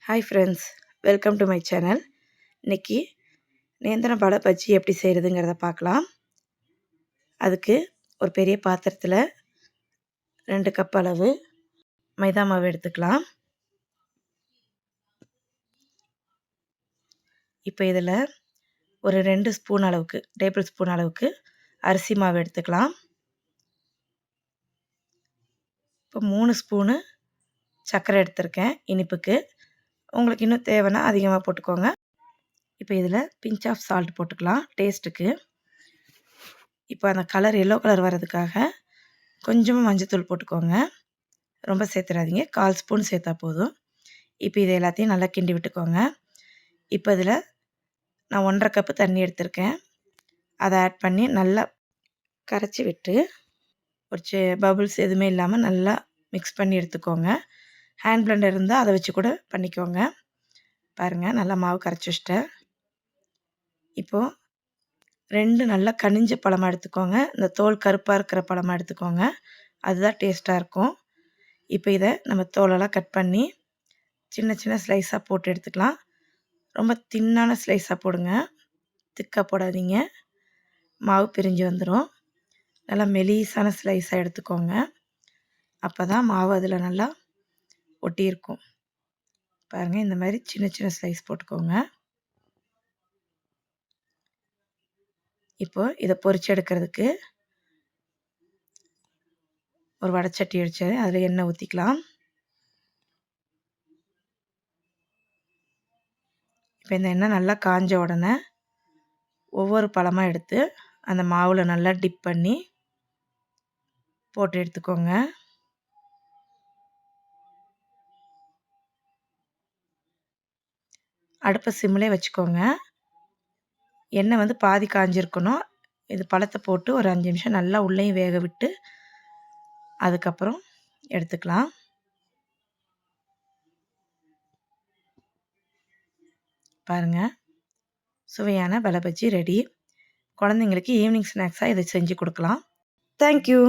Hi friends, welcome to my channel. இன்றைக்கி நேந்திரம் பழ பஜ்ஜி எப்படி செய்கிறதுங்கிறத பார்க்கலாம். அதுக்கு ஒரு பெரிய பாத்திரத்தில் 2 கப் அளவு மைதா மாவு எடுத்துக்கலாம். இப்போ இதில் ஒரு 2 ஸ்பூன் அளவுக்கு, டேபிள் ஸ்பூன் அளவுக்கு அரிசி மாவு எடுத்துக்கலாம். இப்போ 3 ஸ்பூனு சர்க்கரை எடுத்திருக்கேன் இனிப்புக்கு. உங்களுக்கு இன்னும் தேவைன்னா அதிகமாக போட்டுக்கோங்க. இப்போ இதில் பிஞ்ச் ஆஃப் சால்ட் போட்டுக்கலாம் டேஸ்ட்டுக்கு. இப்போ அந்த கலர் எல்லோ கலர் வர்றதுக்காக கொஞ்சமாக மஞ்சத்தூள் போட்டுக்கோங்க. ரொம்ப சேர்த்துறாதீங்க, 1/4 ஸ்பூன் சேர்த்தா போதும். இப்போ இது எல்லாத்தையும் நல்லா கிண்டி விட்டுக்கோங்க. இப்போ இதில் நான் 1/2 கப்பு தண்ணி எடுத்திருக்கேன். அதை ஆட் பண்ணி நல்லா கரைச்சி விட்டு ஒரு பபுள்ஸ் எதுவுமே இல்லாமல் நல்லா மிக்ஸ் பண்ணி எடுத்துக்கோங்க. ஹேண்ட் பிளெண்டர் இருந்தால் அதை வச்சு கூட பண்ணிக்கோங்க. பாருங்கள், நல்லா மாவு கரைச்சி வச்சிட்டேன். இப்போது 2 நல்லா கனிஞ்ச பழமாக எடுத்துக்கோங்க. இந்த தோல் கருப்பாக இருக்கிற பழமாக எடுத்துக்கோங்க, அதுதான் டேஸ்ட்டாக இருக்கும். இப்போ இதை நம்ம தோலெல்லாம் கட் பண்ணி சின்ன சின்ன ஸ்லைஸாக போட்டு எடுத்துக்கலாம். ரொம்ப தின்னான ஸ்லைஸாக போடுங்க, திக்காக போடாதீங்க, மாவு பிரிஞ்சு வந்துடும். நல்லா மெலிசான ஸ்லைஸாக எடுத்துக்கோங்க, அப்போ தான் மாவு அதில் நல்லா ஒட்டியிருக்கும். பாருங்கள், இந்த மாதிரி சின்ன சின்ன ஸ்லைஸ் போட்டுக்கோங்க. இப்போது இதை பொரிச்சு எடுக்கிறதுக்கு ஒரு வடைச்சட்டி அடித்து அதில் எண்ணெய் ஊற்றிக்கலாம். இப்போ இந்த எண்ணெய் நல்லா காஞ்ச உடனே ஒவ்வொரு பழமாக எடுத்து அந்த மாவில் நல்லா டிப் பண்ணி போட்டு எடுத்துக்கோங்க. அடுப்பை சிம்மிலே வச்சுக்கோங்க. எண்ணெய் வந்து பாதி காஞ்சிருக்கணும். இது பழத்தை போட்டு ஒரு 5 நிமிஷம் நல்லா உள்ளேயும் வேக விட்டு அதுக்கப்புறம் எடுத்துக்கலாம். பாருங்கள், சுவையான பழ பஜ்ஜி ரெடி. குழந்தைங்களுக்கு ஈவினிங் ஸ்நாக்ஸாக இதை செஞ்சு கொடுக்கலாம். தேங்க்யூ.